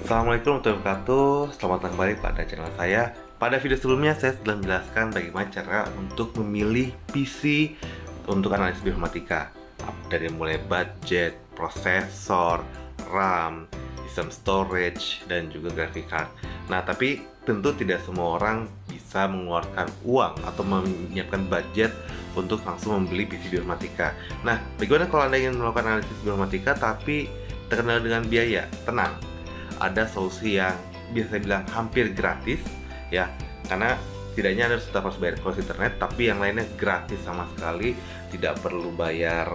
Assalamualaikum warahmatullahi wabarakatuh. Selamat datang kembali pada channel saya. Pada video sebelumnya saya sudah menjelaskan bagaimana cara untuk memilih PC untuk analisis bioinformatika, dari mulai budget, prosesor, RAM, sistem storage, dan juga graphic card. Nah, tapi tentu tidak semua orang bisa mengeluarkan uang atau menyiapkan budget untuk langsung membeli PC bioinformatika. Nah, bagaimana kalau Anda ingin melakukan analisis bioinformatika tapi terkenal dengan biaya? Tenang, ada solusi yang bisa saya bilang hampir gratis ya, karena setidaknya Anda tetap harus bayar kuota internet, tapi yang lainnya gratis sama sekali, tidak perlu bayar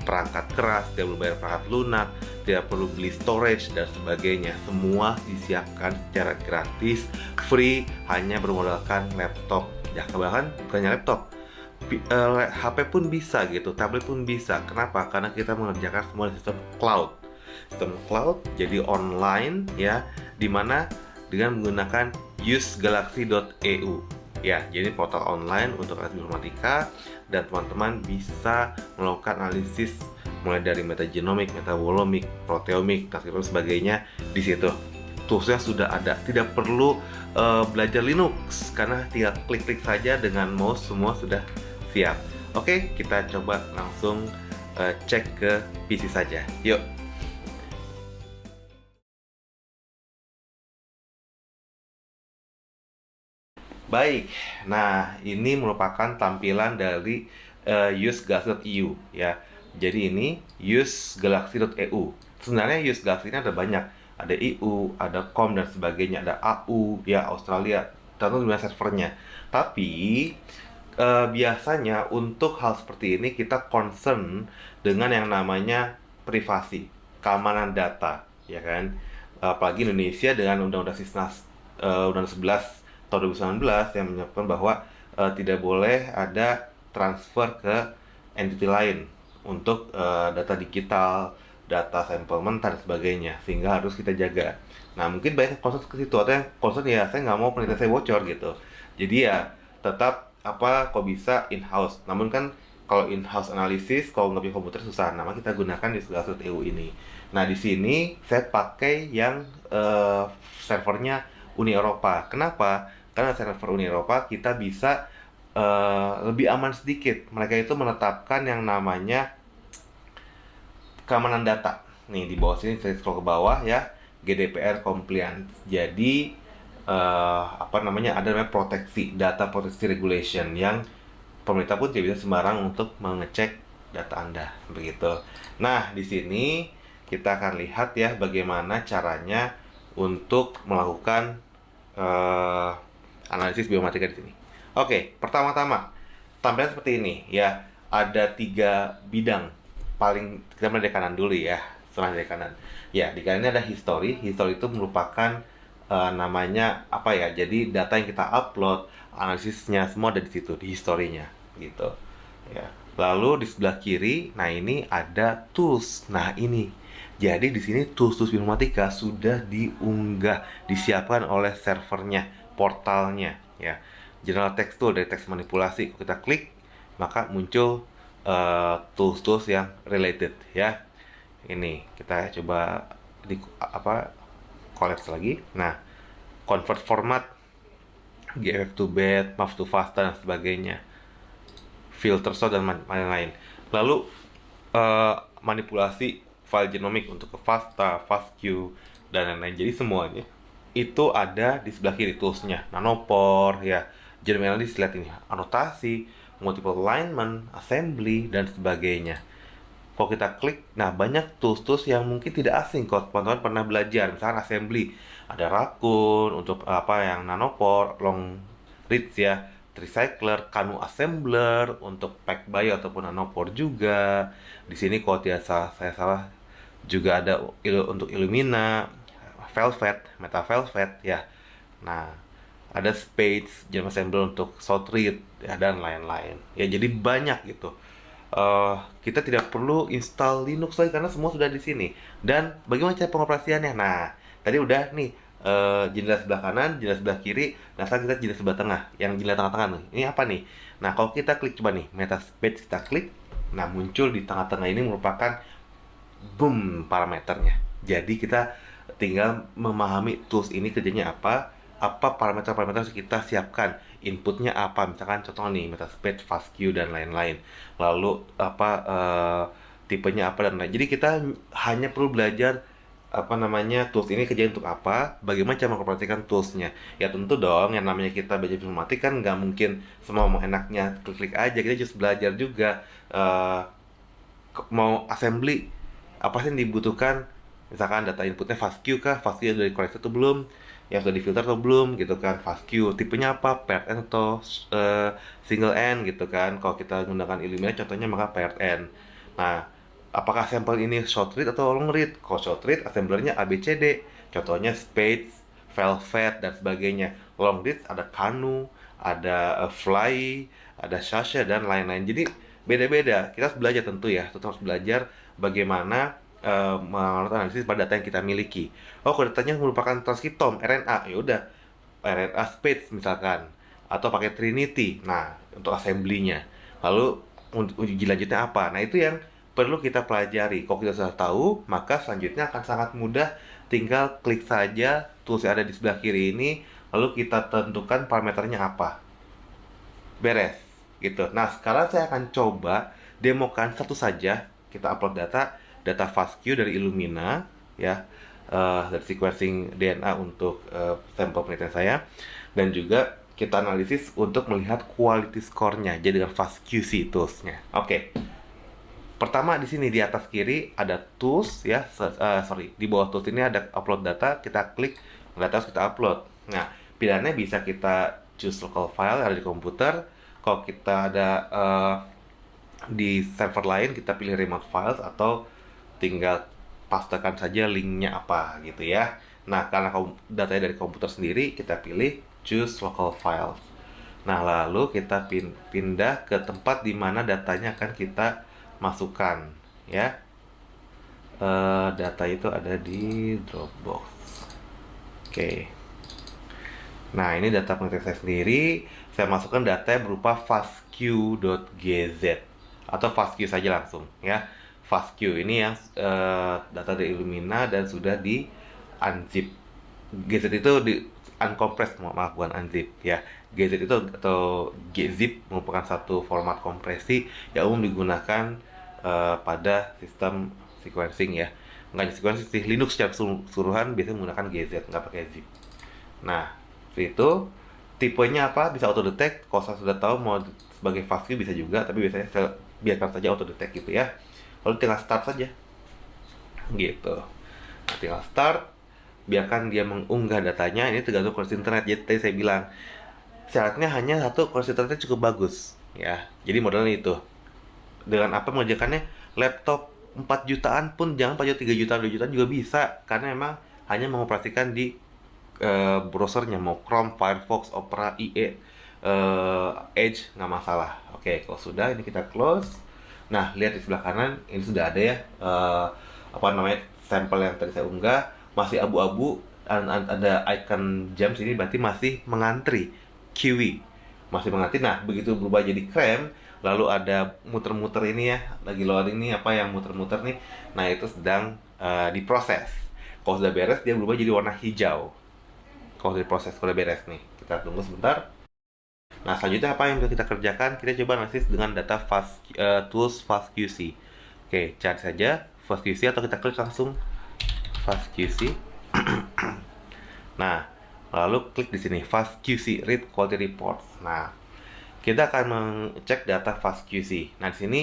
perangkat keras, tidak perlu bayar perangkat lunak, tidak perlu beli storage dan sebagainya. Semua disiapkan secara gratis, free, hanya bermodalkan laptop. Ya, bahkan bukannya laptop, HP pun bisa gitu, tablet pun bisa. Kenapa? Karena kita mengerjakan semua di sistem cloud. Sistem cloud jadi online ya, dimana dengan menggunakan usegalaxy.eu ya, jadi portal online untuk analisis bioinformatika, dan teman-teman bisa melakukan analisis mulai dari metagenomic, metabolomik, proteomik, dan sebagainya di situ. Toolsnya sudah ada, tidak perlu belajar Linux karena tinggal klik-klik saja dengan mouse, semua sudah siap. Oke, kita coba langsung cek ke PC saja. Yuk. Baik, nah ini merupakan tampilan dari usegalaxy.eu ya. Jadi ini usegalaxy.eu. Sebenarnya usegalaxy ini ada banyak, ada EU, ada com dan sebagainya, ada AU ya, Australia, tergantung dengan servernya. Tapi biasanya untuk hal seperti ini kita concern dengan yang namanya privasi, keamanan data, ya kan? Apalagi Indonesia dengan Undang-Undang Sisnas Undang 11 tahun 2019 yang menyebutkan bahwa tidak boleh ada transfer ke entity lain untuk data digital, data sampel mentah dan sebagainya, sehingga harus kita jaga. Nah, mungkin banyak concern ke situ, atau yang concern ya saya nggak mau penelitian saya bocor gitu. Jadi ya tetap kok bisa in-house. Namun kan kalau in-house analisis, kalau nggak punya komputer susah. Nama kita gunakan di Usegalaxy.eu ini. Nah, di sini saya pakai yang servernya Uni Eropa. Kenapa? Karena server Uni Eropa kita bisa lebih aman sedikit. Mereka itu menetapkan yang namanya keamanan data. Nih di bawah sini saya scroll ke bawah ya, GDPR compliant. Jadi ada namanya proteksi, data proteksi regulation, yang pemerintah pun tidak bisa sembarang untuk mengecek data Anda begitu. Nah, di sini kita akan lihat ya bagaimana caranya untuk melakukan analisis bioinformatika di sini. Oke, pertama-tama tampilan seperti ini ya. Ada 3 bidang. Paling kita mulai dari kanan dulu ya. Setelah dari kanan. Ya, di kanan ini ada history. History itu merupakan namanya apa ya? Jadi data yang kita upload, analisisnya semua ada di situ, di historinya gitu. Ya. Lalu di sebelah kiri, nah ini ada tools. Nah, ini. Jadi di sini tools-tools bioinformatika sudah diunggah, disiapkan oleh servernya, portalnya ya. General text tool dari teks manipulasi, kita klik maka muncul tools-tools yang related ya. Ini kita coba collapse lagi. Nah, convert format, GFF to bed, map to FASTA dan sebagainya, filter sort dan lain-lain. Lalu manipulasi file genomik untuk ke FASTA, FASTQ dan lain-lain. Jadi semuanya itu ada di sebelah kiri toolsnya. Nanopore ya, genome analysis, lihat ini, anotasi, multiple alignment, assembly dan sebagainya. Kalau kita klik, nah banyak tools-tools yang mungkin tidak asing kalau teman-teman pernah belajar. Misalkan assembly, ada Raccoon untuk yang Nanopore, long reads ya, Tricycler, Canoe Assembler untuk PacBio ataupun Nanopore juga. Di sini kalau tidak saya salah juga ada untuk Illumina, Velvet, Meta Velvet ya. Nah, ada Spades, Genome Assembler untuk Short Read ya, dan lain-lain. Ya, jadi banyak gitu. Kita tidak perlu install Linux lagi karena semua sudah di sini. Dan bagaimana cara pengoperasiannya? Nah, tadi udah nih jendela sebelah kanan, jendela sebelah kiri. Nah, sekarang kita jendela sebelah tengah. Yang jendela tengah-tengah nih, ini apa nih? Nah, kalau kita klik coba nih, Metaspades kita klik. Nah, muncul di tengah-tengah ini merupakan parameternya. Jadi kita tinggal memahami tools ini kerjanya apa parameter-parameter yang kita siapkan, inputnya apa, misalkan contoh nih Metaspace, FastQ dan lain-lain, lalu tipenya apa dan lain. Jadi kita hanya perlu belajar apa namanya tools ini kerja untuk apa, bagaimana cara mengoperasikan toolsnya. Ya tentu dong, yang namanya kita belajar informatik kan nggak mungkin semua mau enaknya klik-klik aja, kita just belajar juga mau assembly apa sih yang dibutuhkan, misalkan data inputnya FASTQ kah, FASTQ sudah dikoreksi atau belum, yang sudah difilter atau belum gitu kan, FASTQ tipenya apa, paired end atau single end gitu kan. Kalau kita menggunakan Illumina contohnya maka paired end. Nah, apakah sampel ini short read atau long read? Kalau short read assemblernya ABCD, contohnya Spades, Velvet dan sebagainya. Long read ada Canoe, ada Fly, ada Sasha dan lain-lain. Jadi beda-beda. Kita harus belajar tentu ya, tetap harus belajar bagaimana melakukan analisis pada data yang kita miliki. Oh, kalau datanya merupakan transkriptom RNA, ya udah RNA Spades misalkan, atau pakai Trinity. Nah, untuk assembly-nya. Lalu uji lanjutnya apa? Nah, itu yang perlu kita pelajari. Kalau kita sudah tahu, maka selanjutnya akan sangat mudah. Tinggal klik saja tools yang ada di sebelah kiri ini, lalu kita tentukan parameternya apa. Beres, gitu. Nah, sekarang saya akan coba demokan satu saja. Kita upload data FASTQ dari Illumina, ya, dari sequencing DNA untuk sampel penelitian saya, dan juga kita analisis untuk melihat quality score-nya, jadi dengan FastQC tools-nya. Oke. Pertama di sini di atas kiri ada tools ya, di bawah tools ini ada upload data, kita klik data harus kita upload. Nah, pilihannya bisa kita choose local file yang ada di komputer. Kalau kita ada di server lain kita pilih remote files atau tinggal pastekan saja linknya apa gitu ya. Nah, karena datanya dari komputer sendiri, kita pilih choose local files. Nah, lalu kita pindah ke tempat di mana datanya akan kita masukkan ya. Data itu ada di Dropbox. Oke. Nah, ini data penelitian saya sendiri. Saya masukkan data yang berupa fastq.gz atau fastq saja langsung ya. FastQ ini yang data dari Illumina dan sudah di unzip. GZ itu di uncompressed, maaf bukan unzip ya. GZ itu atau gzip merupakan satu format kompresi yang umum digunakan pada sistem sequencing ya. Nggak hanya sequencing sih, Linux secara keseluruhan biasanya menggunakan GZ, nggak pakai zip. Nah, seperti itu. Tipenya apa? Bisa auto detect. Kalau saya sudah tahu mau sebagai FASTQ bisa juga, tapi biasanya saya biarkan saja auto detect gitu ya. Lalu tinggal start saja. Gitu. Nah, tinggal start, biarkan dia mengunggah datanya. Ini tergantung koneksi internet. Jadi tadi saya bilang syaratnya hanya satu, koneksi internetnya cukup bagus ya. Jadi modelnya itu. Dengan apa mengerjakannya? Laptop 4 jutaan pun jangan 4 juta, 3 jutaan, 2 jutaan juga bisa, karena memang hanya mengoperasikan di browsernya, mau Chrome, Firefox, Opera, IE, Edge, nggak masalah. Oke, kalau sudah ini kita close. Nah, lihat di sebelah kanan ini sudah ada ya apa namanya sampel yang tadi saya unggah, masih abu-abu dan ada icon jam sini, berarti masih mengantri QE, masih mengantri. Nah, begitu berubah jadi krem, lalu ada muter-muter ini ya, lagi loading nih apa yang muter-muter nih. Nah, itu sedang diproses. Kalau sudah beres dia berubah jadi warna hijau. Kalau diproses sudah beres nih, kita tunggu sebentar. Nah, selanjutnya apa yang bisa kita kerjakan? Kita coba analisis dengan data tools FastQC. Oke, cari saja FastQC atau kita klik langsung FastQC. Nah, lalu klik di sini FastQC Read Quality Reports. Nah, kita akan mengecek data FastQC. Nah, di sini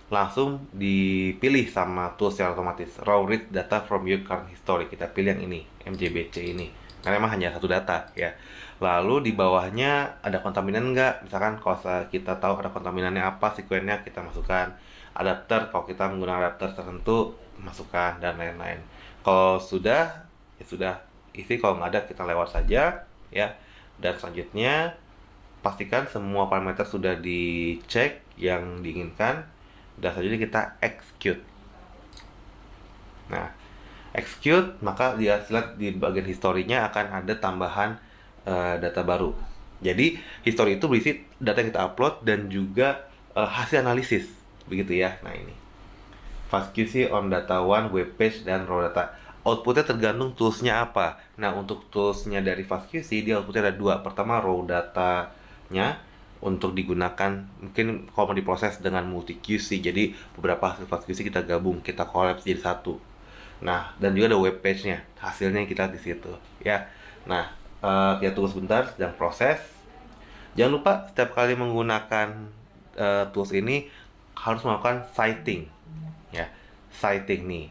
langsung dipilih sama tools yang otomatis, raw read data from your current history. Kita pilih yang ini, MJBC ini, karena memang hanya satu data ya. Lalu di bawahnya ada kontaminan enggak? Misalkan kalau kita tahu ada kontaminannya apa, sekuennya kita masukkan. Adapter, kalau kita menggunakan adapter tertentu, masukkan dan lain-lain. Kalau sudah, ya sudah isi. Kalau nggak ada, kita lewat saja ya. Dan selanjutnya pastikan semua parameter sudah dicek yang diinginkan, dan selanjutnya kita execute. Nah, execute, maka lihat di bagian historinya akan ada tambahan data baru. Jadi history itu berisi data yang kita upload dan juga hasil analisis, begitu ya. Nah, ini FastQC on data one, web page, dan raw data. outputnya tergantung toolsnya apa. Nah, untuk toolsnya dari FastQC, dia outputnya ada dua. Pertama, raw datanya untuk digunakan, mungkin kalau mau diproses dengan multi QC. Jadi, beberapa hasil FastQC kita gabung, kita collapse jadi satu. Nah, dan juga ada web page-nya, hasilnya kita di situ, ya. Nah, kita tunggu sebentar, sedang proses. Jangan lupa setiap kali menggunakan tools ini harus melakukan citing, ya. Citing nih.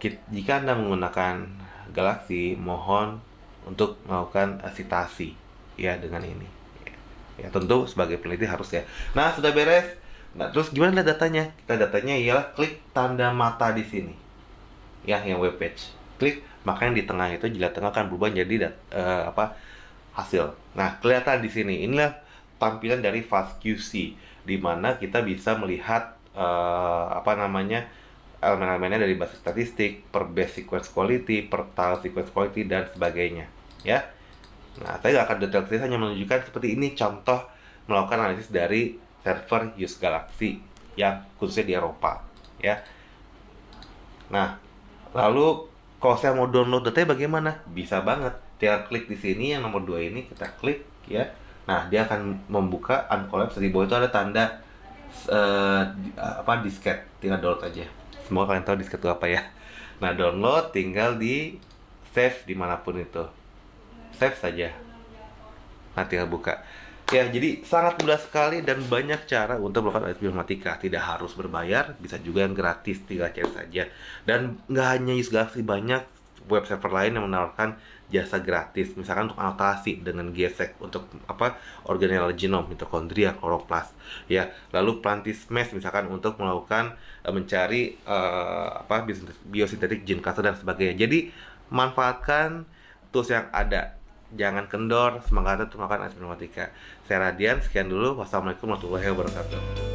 Jika Anda menggunakan Galaxy, mohon untuk melakukan citasi, ya, dengan ini. Ya, tentu sebagai peneliti harus, ya. Nah, sudah beres. Nah, terus gimana datanya? Datanya ialah klik tanda mata di sini, ya, yang web page. Klik, maka yang di tengah itu jila tengah akan berubah jadi hasil. Nah, kelihatan di sini. Inilah tampilan dari FastQC, di mana kita bisa melihat elemen-elemennya dari basis statistik, per base sequence quality, per tile sequence quality, dan sebagainya, ya. Nah, saya nggak akan detail ke sini, hanya menunjukkan seperti ini contoh melakukan analisis dari server Use Galaxy yang khususnya di Eropa, ya. Nah, lalu kalau saya mau download datanya bagaimana? Bisa banget. Tinggal klik di sini yang nomor 2 ini, kita klik, ya. Nah, dia akan membuka uncollapse. Di bawah itu ada tanda disket. Tinggal download aja. Semoga kalian tahu disket itu apa, ya. Nah, download tinggal di save dimanapun itu. Save saja. Nah, tinggal buka. Ya, jadi sangat mudah sekali dan banyak cara untuk melakukan analisis bioinformatika. Tidak harus berbayar, bisa juga yang gratis, tinggal cari saja. Dan nggak hanya Use Galaxy, banyak web server lain yang menawarkan jasa gratis. Misalkan untuk anotasi dengan GESEC, untuk organelle genome, mitokondria, kloroplas. Ya, lalu Plantismes misalkan untuk melakukan mencari biosintetik gene cluster dan sebagainya. Jadi manfaatkan tools yang ada. Jangan kendor, semangat untuk melakukan analisis bioinformatika. Saya Radian, sekian dulu. Wassalamualaikum warahmatullahi wabarakatuh.